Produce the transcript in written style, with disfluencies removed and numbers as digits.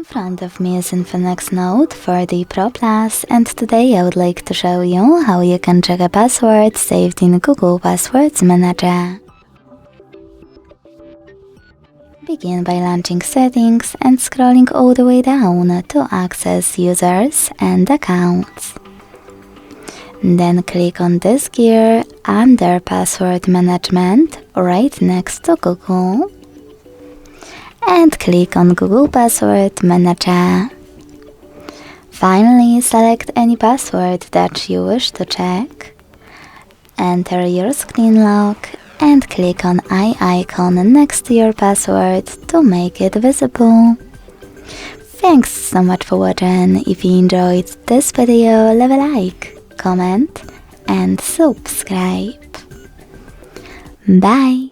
In front of me is Infinix Note 40 Pro Plus, and today I would like to show you how you can check a password saved in Google Passwords Manager. Begin by launching Settings and scrolling all the way down to access Users and Accounts. Then click on this gear under Password Management right next to Google. And click on Google Password Manager. Finally, select any password that you wish to check. Enter your screen lock and click on eye icon next to your password to make it visible. Thanks so much for watching. If you enjoyed this video, leave a like, comment and subscribe. Bye!